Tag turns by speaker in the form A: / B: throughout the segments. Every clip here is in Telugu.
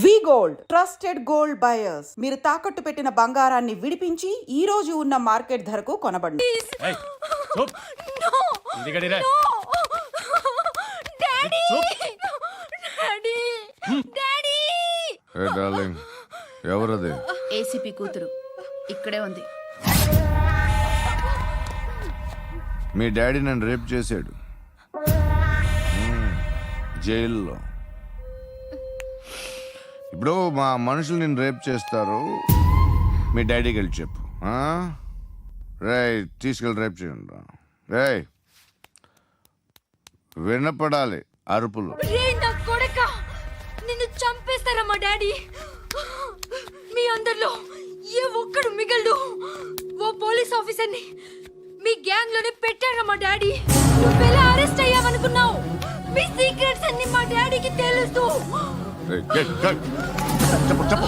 A: వి గోల్డ్ ట్రస్టెడ్ గోల్డ్ బయర్స్. మీరు తాకట్టు పెట్టిన బంగారాన్ని విడిపించి ఈ రోజు ఉన్న మార్కెట్ ధరకు కొనబడండి.
B: ఎవరది?
C: ఏసీపీ కూతురు ఇక్కడే ఉంది.
B: మీ డాడీ నన్ను రేప్ చేశాడు జైల్లో. ఇప్పుడు మా మనుషులు నేను రేప్ చేస్తారు, మీ డాడీకి వెళ్ళి చెప్పు. రేయ్ తీసుకెళ్ళి రేప్ చేయండి. రేయ్ వినపడాలి అరుపులు.
D: నిన్ను చంపేస్తారా మా డాడీ? మీ అందరిలో ఏ ఒక్కడు మిగలడు. ఓ పోలీస్ ఆఫీసర్ని మీ గ్యాంగ్ లోనే పెట్టారా మా డాడీ? నువ్వెలా అరెస్ట్ అయ్యావనుకున్నావు? మీ సీక్రెట్స్ అన్ని మా డాడీకి తెలుసు.
B: చెప్పు చెప్పు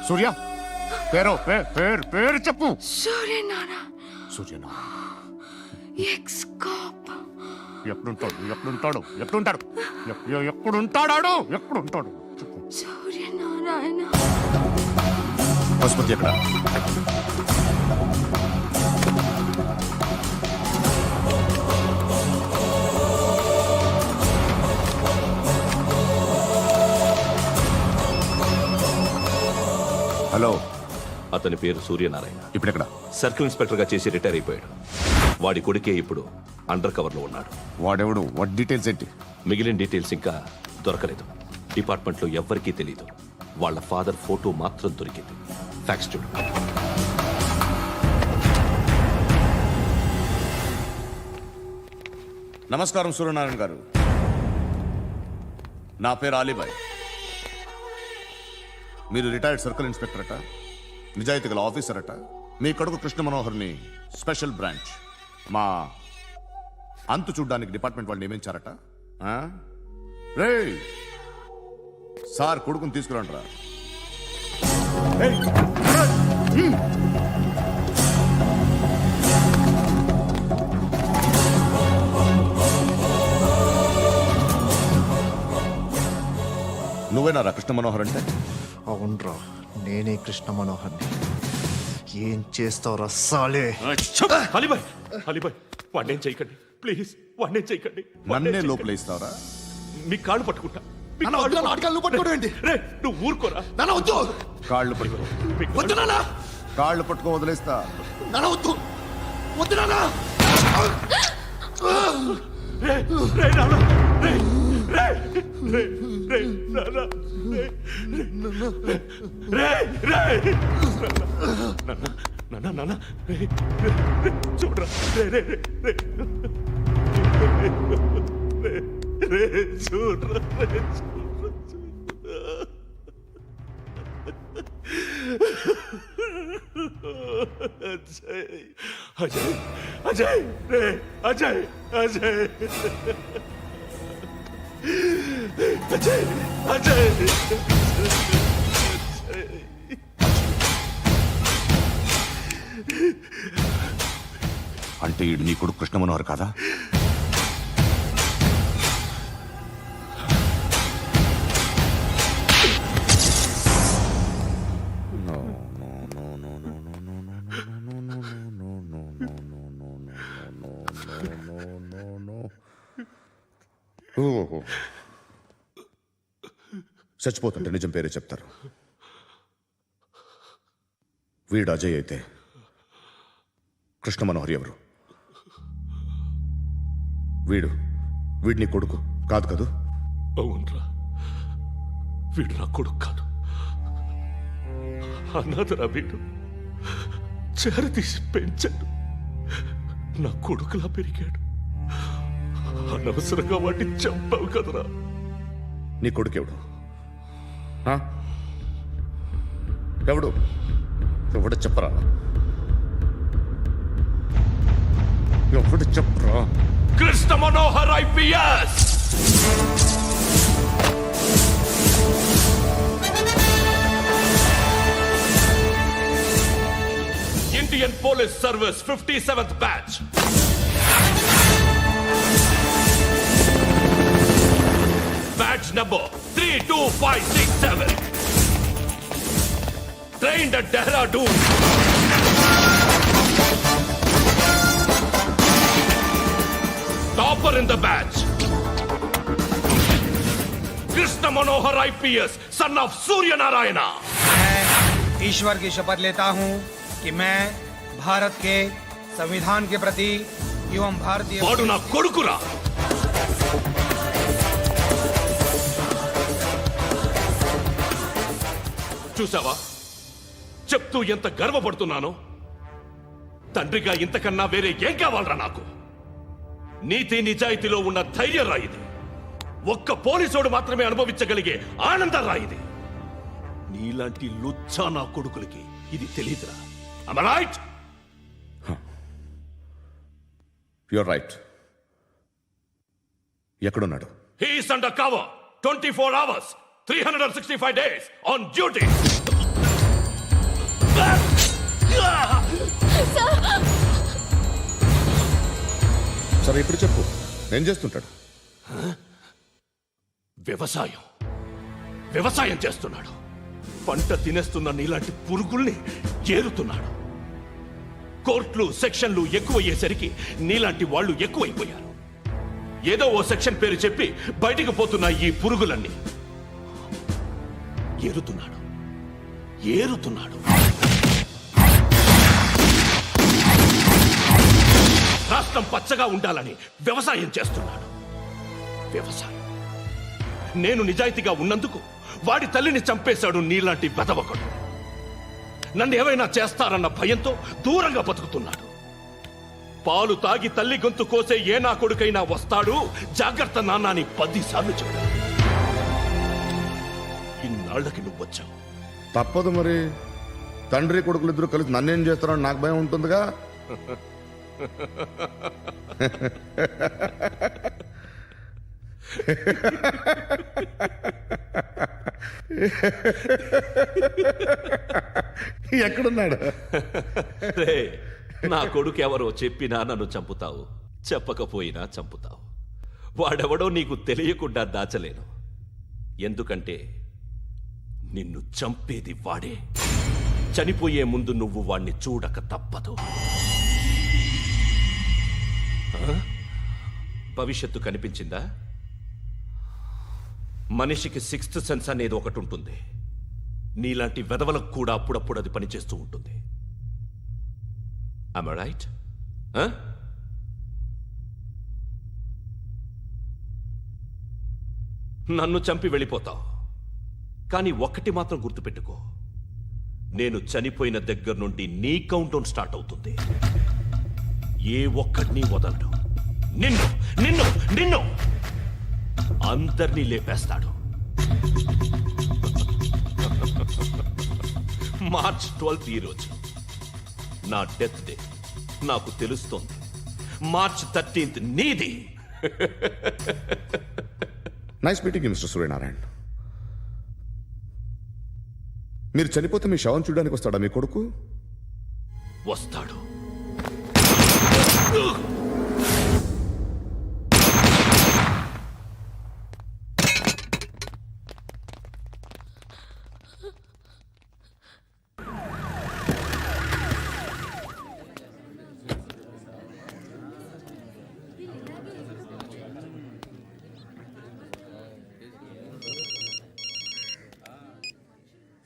B: సూర్య పేరు పేరు పేరు చెప్పు.
D: సూర్యనారాయణ.
B: సూర్యనారాయణ
D: ఎక్స్-కాప్.
B: ఎప్పుడుంటాడు
D: సూర్యనారాయణ.
B: పశుపతి ఎక్కడ? హలో,
E: అతని పేరు సూర్యనారాయణ.
B: ఇప్పుడెక్కడ?
E: సర్కిల్ ఇన్స్పెక్టర్ గా చేసి రిటైర్ అయిపోయాడు. వాడి కొడుకే ఇప్పుడు అండర్ కవర్ లో ఉన్నాడు.
B: వాడెవడు? వాట్ డీటెయిల్స్ ఏంటి?
E: మిగిలిన డీటెయిల్స్ ఇంకా దొరకలేదు. డిపార్ట్మెంట్ లో ఎవ్వరికీ తెలీదు. వాళ్ళ ఫాదర్ ఫోటో మాత్రం దొరికింది. ఫ్యాక్స్ చూడు.
B: నమస్కారం సూర్యనారాయణ గారు. నా పేరు అలీబాయ్. మీరు రిటైర్డ్ సర్కిల్ ఇన్స్పెక్టర్ అట, నిజాయితీ గల ఆఫీసర్ అట. మీ కొడుకు కృష్ణ మనోహర్ని స్పెషల్ బ్రాంచ్ మా అంతు చూడ్డానికి డిపార్ట్మెంట్ వాళ్ళు నియమించారట. రే సార్ కొడుకుని తీసుకురండిరా. నువ్వేనారా కృష్ణ మనోహర్ అంటే?
F: అవునరా, నేనే కృష్ణ మనోహర్ని. ఏం చేస్తావురా సాలే?
E: అలీబాయ్, అలీబాయ్ వాడినేం చేయకండి ప్లీజ్, వాడినేం చేయకండి.
B: నన్నే లోపల ఇస్తావరా?
E: మీ కాళ్ళు పట్టుకుంటా. నువ్వు ఊరుకోరా.
B: కాళ్ళు పట్టుకో. కాళ్ళు పట్టుకో వదిలేస్తా.
E: చూడరా చూడరా. అజయ్ అజయ్ రే అజయ్ అజయ్ అజయ్ అజయ్.
B: అంటే ఈడు నీ కొడుకు కృష్ణ మనోహర్ కాదా? చచ్చిపోతుంటే నిజం పేరే చెప్తారు. వీడు అజయ్ అయితే కృష్ణ మనోహర్ ఎవరు? వీడిని కొడుకు కాదు కదూ?
E: అవునరా, వీడు నా కొడుకు కాదు. అనాథరా వీడు. చేరతీసి పెంచాడు. నా కొడుకులా పెరిగాడు. అనవసరంగా వాటిని చంపావు కదరా.
B: నీ కొడుకు ఎవడు? ఎవడు చెప్పరా? ఎవడు చెప్పరా?
E: Krishna Manohar IPS. Police Service 57th batch. Batch number 32567. Trained at Dehradun. Topper in the batch. Krishna Manohar IPS, son of Surya Narayana.
G: मैं ईश्वर की शपथ लेता हूं कि मैं भारत के संविधान के प्रति एवं भारतीय
E: వాడు నా కొడుకురా. చూసావా చెప్తూ ఎంత గర్వపడుతున్నానో. తండ్రిగా ఇంతకన్నా వేరే ఏం కావాలరా నాకు? నీతి నిజాయితీలో ఉన్న ధైర్యం రా ఇది. ఒక్క పోలీసోడు మాత్రమే అనుభవించగలిగే ఆనందం రా ఇది. నీలాంటి లుచ్చా నా కొడుకులకి ఇది తెలియదురా. Am I right?
B: You're right. ఎక్కడున్నాడు?
E: He is under cover 24 hours 365 days on duty.
B: సరే ఇప్పుడు చెప్పు, ఏం చేస్తుంటాడు?
E: వ్యవసాయం చేస్తున్నాడు. పంట తినేస్తున్న నీలాంటి పురుగుల్ని ఏరుతున్నాడు. కోర్టులు సెక్షన్లు ఎక్కువయ్యేసరికి నీలాంటి వాళ్ళు ఎక్కువైపోయారు. ఏదో ఓ సెక్షన్ పేరు చెప్పి బయటికి పోతున్న ఈ పురుగులన్నీ ఏరుతున్నాడు. రాష్ట్రం పచ్చగా ఉండాలని వ్యవసాయం చేస్తున్నాడు. వ్యవసాయం. నేను నిజాయితీగా ఉన్నందుకు వాడి తల్లిని చంపేశాడు నీలాంటి వెధవకుడు. నన్ను ఏమైనా చేస్తారన్న భయంతో దూరంగా బతుకుతున్నాడు. పాలు తాగి తల్లి గొంతు కోసే ఏ నా కొడుకైనా వస్తాడు. జాగ్రత్త నాన్న అని 10 సార్లు చెప్పాడు. ఇన్నాళ్ళకి నువ్వు వచ్చావు.
B: తప్పదు మరి. తండ్రి కొడుకులు ఇద్దరు కలిసి నన్నేం చేస్తారని నాకు భయం ఉంటుందిగా. ఎక్కడున్నాడు?
E: రే, నా కొడుకు ఎవరో చెప్పినా నన్ను చంపుతావు, చెప్పకపోయినా చంపుతావు. వాడెవడో నీకు తెలియకుండా దాచలేను. ఎందుకంటే నిన్ను చంపేది వాడే. చనిపోయే ముందు నువ్వు వాణ్ణి చూడక తప్పదు. భవిష్యత్తు కనిపించిందా? మనిషికి 6th సెన్స్ అనేది ఒకటి ఉంటుంది. నీలాంటి వెధవలకు కూడా అప్పుడప్పుడు అది పనిచేస్తూ ఉంటుంది. Am I right? నన్ను చంపి వెళ్ళిపోతావు. కానీ ఒక్కటి మాత్రం గుర్తుపెట్టుకో, నేను చనిపోయిన దగ్గర నుండి నీ కౌంట్ డౌన్ స్టార్ట్ అవుతుంది. ఏ ఒక్కడిని వదలడు. నిన్ను నిన్ను నిన్ను అందరినీ లేపేస్తాడు. మార్చ్ 12th ఈ రోజు నా డెత్ డే. నాకు తెలుస్తోంది. మార్చ్ 13th నీది.
B: Nice meeting you mister Suryanarayan. మీరు చనిపోతే మీ శవం చూడడానికి వస్తాడా మీ కొడుకు?
E: వస్తాడు.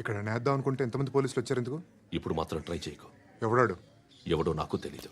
H: ఇక్కడ నేద్దాం అనుకుంటే ఎంతమంది పోలీసులు వచ్చారు ఎందుకు?
E: ఇప్పుడు మాత్రం ట్రై చేయకు.
H: ఎవడాడు?
E: ఎవడో నాకు తెలీదు.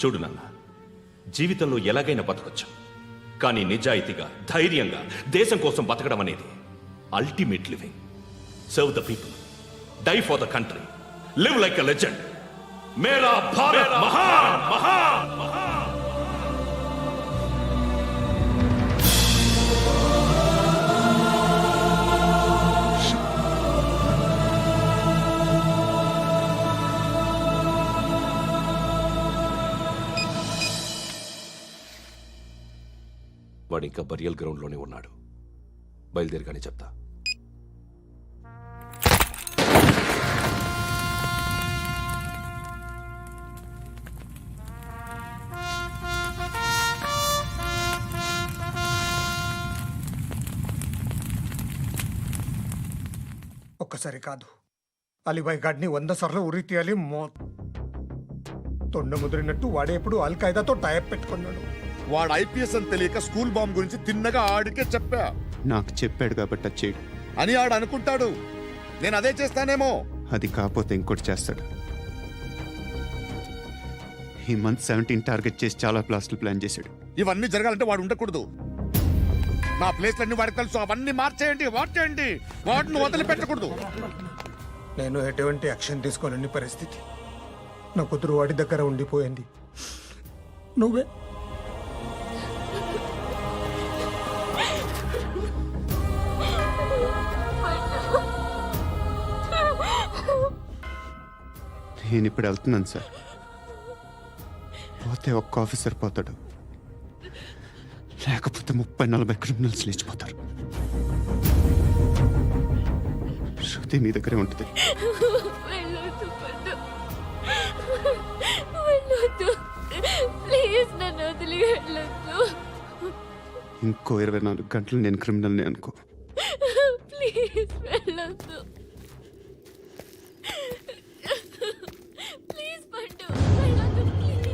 E: చూడు నాన్న, జీవితంలో ఎలాగైనా బతకొచ్చు, కానీ నిజాయితీగా ధైర్యంగా దేశం కోసం బతకడం అనేది ultimate living. Serve the people, die for the country, live like a legend. మేరా భారత్ మహాన్ మహాన్ మహాన్. వాడు ఇంకా బరియల్ గ్రౌండ్లోనే ఉన్నాడు. బయలుదేరగానే చెప్తా.
G: ఒక్కసారి కాదు, అలీబాయ్ గాడిని 100 సార్లు ఉరి తీయాలి. తొండ ముదిరినట్టు వాడేప్పుడు అల్ ఖైదాతో టైప్ పెట్టుకున్నాడు.
B: వాడు ఐపీఎస్ అని తెలియక స్కూల్ బాంబ్ గురించి తిన్నగా ఆడికే చెప్పా
I: నాకు చెప్పాడు కాబట్టి అది చేయడు.
B: అని ఆడు అనుకుంటాడు. నేను అదే చేస్తానేమో.
I: అది కాకపోతే ఇంకోటి చేస్తాడు. ఈ మంత్ 17 టార్గెట్ చేసి చాలా ప్లాస్టులు ప్లాన్ చేశాడు.
B: ఇవన్నీ జరగాలంటే వాడు ఉండకూడదు. నా ప్లేస్లన్నీ వాడికి తెలుసు. అవన్నీ మార్చేయండి, వాటేయండి. వాటిని వదిలిపెట్టకూడదు.
G: నేను ఎటువంటి యాక్షన్ తీసుకోలేని పరిస్థితి. నా కూతురు వాడి దగ్గర ఉండిపోయింది. నువ్వే
I: నేను ఇప్పుడు వెళ్తున్నాను సార్. పోతే ఒక్క ఆఫీసర్ పోతాడు, లేకపోతే 30-40 క్రిమినల్స్ లేచిపోతారు. శృతి మీ దగ్గరే ఉంటుంది.
D: వెళ్ళొద్దు పండు, వెళ్ళొద్దు ప్లీజ్, నన్ను వదిలి వెళ్ళొద్దు
I: ఇంకో 24 గంటలు నేను క్రిమినల్ని అనుకో.
D: ప్లీజ్ వెళ్ళొద్దు, ప్లీజ్ పండు వెళ్ళొద్దు ప్లీజ్.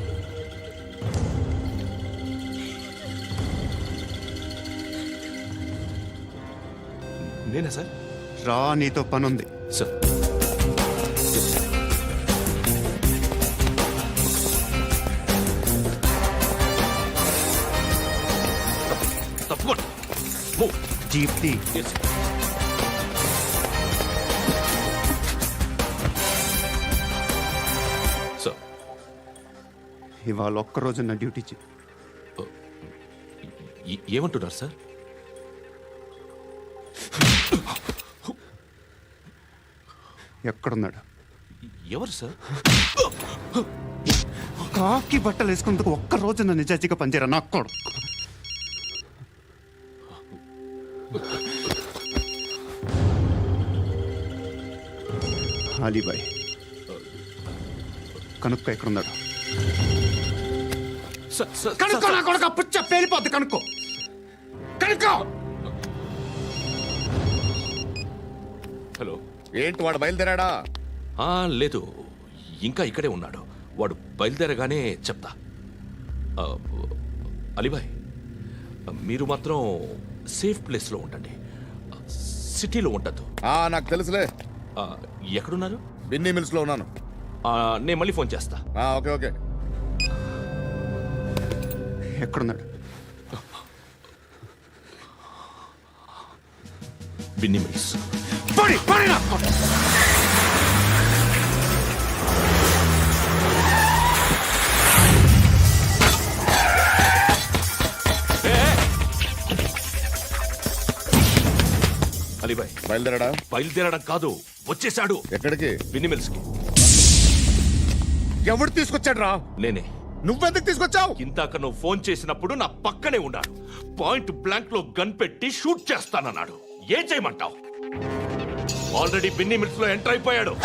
E: నేనా సార్?
I: రా, నీతో పని ఉంది.
E: సార్ తప్పకుండా. Move.
I: జీప్తి
E: Yes, sir. సార్,
I: ఇవాళ ఒక్కరోజు నా డ్యూటీ చేయి.
E: ఏమంటున్నారు సార్?
I: ఎక్కడున్నాడు?
E: ఎవరు సార్?
I: కాకి బట్టలు వేసుకున్నందుకు ఒక్కరోజు నా నిజాయితీగా పనిచేయరా నాకు కూడా. అలీబాయ్ కనుక్కో ఎక్కడున్నాడు. కనుక్కో నా కొడుకు, పుచ్చ పేలిపోద్ది. కనుక్కో కనుక్కో.
E: హలో.
B: ఏంటి వాడు బయలుదేరాడా?
E: లేదు, ఇంకా ఇక్కడే ఉన్నాడు. వాడు బయలుదేరగానే చెప్తా. అలీబాయ్, మీరు మాత్రం సేఫ్ ప్లేస్లో ఉండండి, సిటీలో ఉండద్దు.
B: నాకు తెలుసులే.
E: ఎక్కడున్నారు?
B: బిన్నీ మిల్స్ లో ఉన్నాను.
E: నేను మళ్ళీ ఫోన్ చేస్తా.
B: Okay okay.
I: ఎక్కడున్నాడు?
E: బిన్నీ మిల్స్. అలీబాయ్
B: బయలుదేరాడా?
E: బయలుదేరడం కాదు, వచ్చేశాడు.
B: ఎక్కడికి?
E: బిన్నీ మిల్స్ కి.
B: ఎవడు తీసుకొచ్చాడు రా?
E: నేనే.
B: నువ్వెందుకు తీసుకొచ్చావు?
E: ఇందాక నువ్వు ఫోన్ చేసినప్పుడు నా పక్కనే ఉన్నాడు. పాయింట్ బ్లాంక్ లో గన్ పెట్టి షూట్ చేస్తానన్నాడు. ఏం చేయమంటావు? ఆల్రెడీ బిన్నీ మిల్స్ లో ఎంటర్ అయిపోయాడు.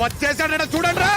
B: వచ్చేసాడ చూడండి రా.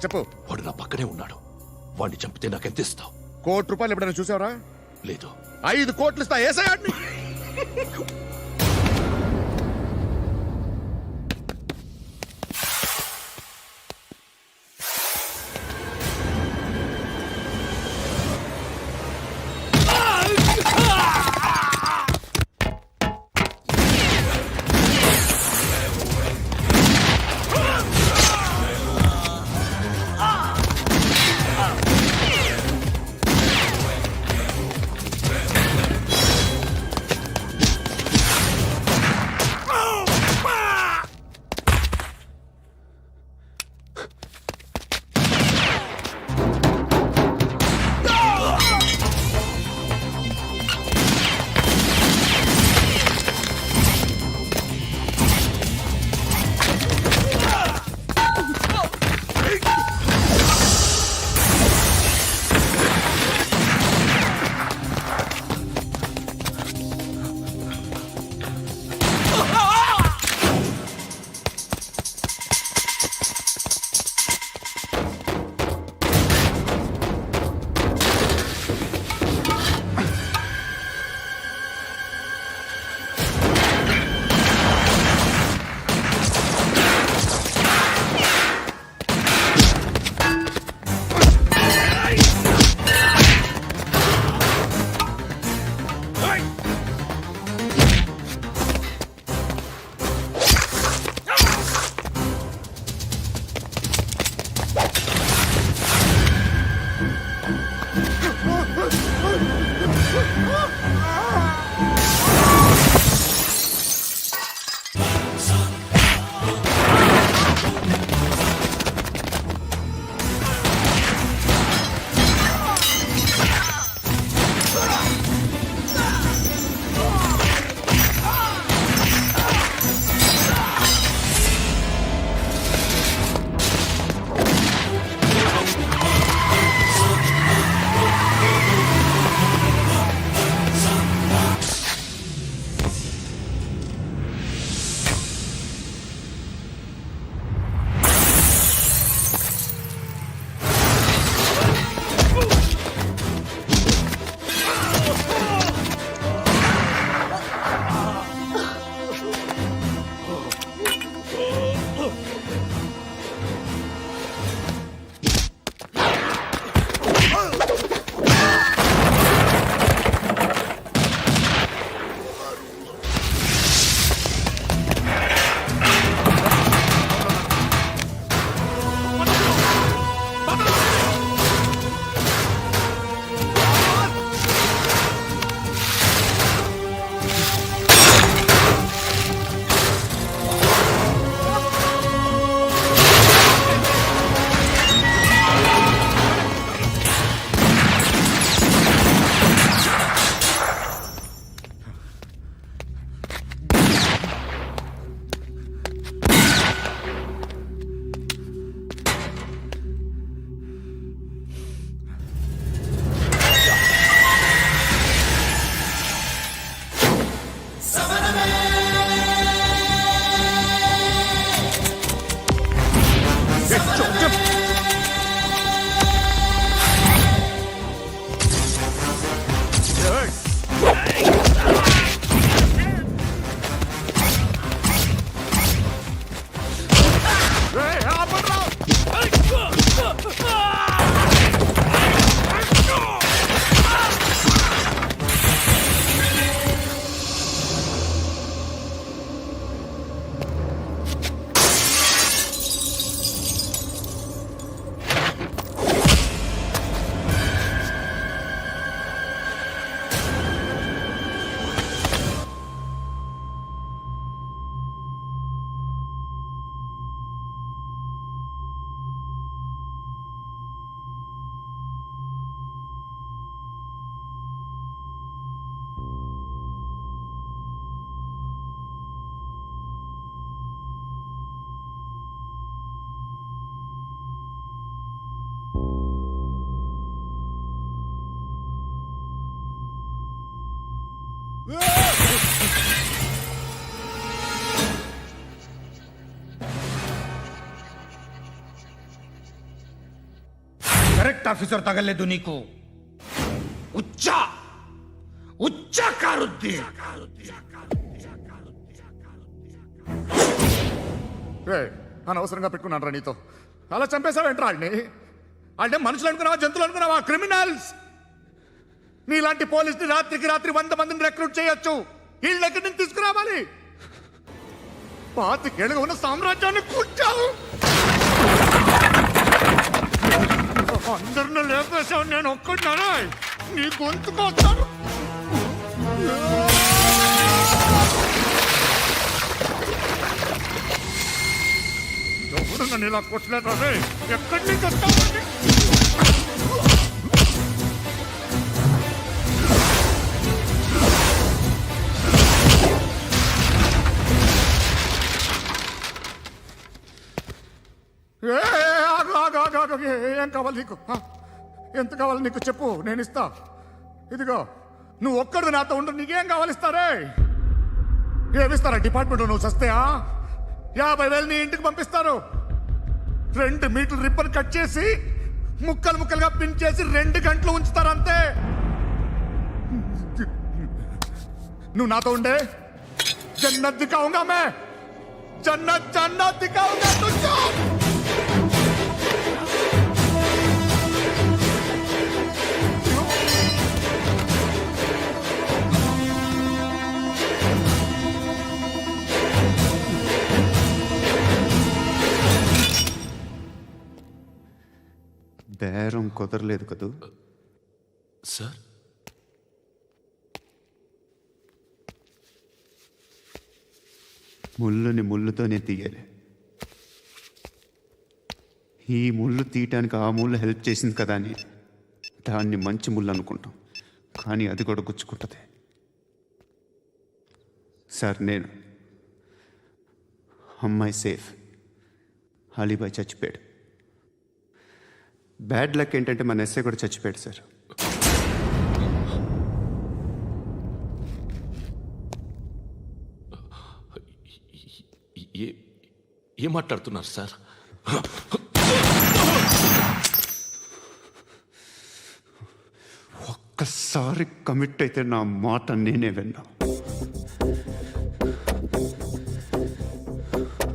B: చెప్పు.
E: వాడు నా పక్కనే ఉన్నాడు. వాడిని చంపితే నాకెంత ఇస్తావు?
B: ₹1,00,00,000 ఎప్పుడైనా చూసావరా?
E: లేదు.
B: 5 కోట్లు ఇస్తా. ఏసయాడిని
G: करेक्ट ऑफिसर तगल्ले दुनी को उच्चा उच्चा कारुद्दी
B: అనవసరంగా పెట్టుకున్నాను రా నీతో అలా చంపేశావేంట్రా వాడిని అంటే మనుషులు అనుకున్నావా జంతువులు అనుకున్నావా క్రిమినల్స్ నీలాంటి పోలీసుని రాత్రికి రాత్రి 100 మందిని రిక్రూట్ చేయొచ్చు వీళ్ళ దగ్గర నుంచి తీసుకురావాలి పాతికేళ్ళగా ఉన్న సామ్రాజ్యాన్ని కూర్చావు అందరిని లేపేశావు నేను ఒక్కడినారా నీ గొంతుకొస్తాను ఎవరు నన్ను ఇలా కొట్టలేదా రే ఎక్కడి నుంచి వస్తావు ఏం కావాలి నీకు ఎంత కావాలి నీకు చెప్పు నేను ఇస్తా ఇదిగో నువ్వు ఒక్కడు నాతో ఉండు నీకేం కావాలి ఇస్తారే ఏమిస్తారా డిపార్ట్మెంట్ నువ్వు చస్తేయా 50,000 నీ ఇంటికి పంపిస్తారు 2 మీటర్లు రిబ్బన్ కట్ చేసి ముక్కలు ముక్కలుగా పిన్ చేసి 2 గంటలు ఉంచుతారు అంతే నువ్వు నాతో ఉండే జన్నత్ దిఖాऊंगा मैं जन्नत जन्नत दिखाऊंगा तुझको
I: బేరం కుదరలేదు కదూ
E: సార్
I: ముళ్ళుని ముళ్ళుతోనే తీయాలి ఈ ముళ్ళు తీయటానికి ఆ ముళ్ళు హెల్ప్ చేసింది కదా అని దాన్ని మంచి ముళ్ళు అనుకుంటాం కానీ అది కూడా గుచ్చుకుంటుంది సార్ నేను అమ్మాయి సేఫ్ అలీబాయ్ చచ్చిపోయాడు బ్యాడ్ లక్ ఏంటంటే మన ఎస్ఐ కూడా చచ్చిపోయాడు సార్
E: ఏం మాట్లాడుతున్నారు సార్
I: ఒక్కసారి కమిట్ అయితే నా మాట నేనే విన్నా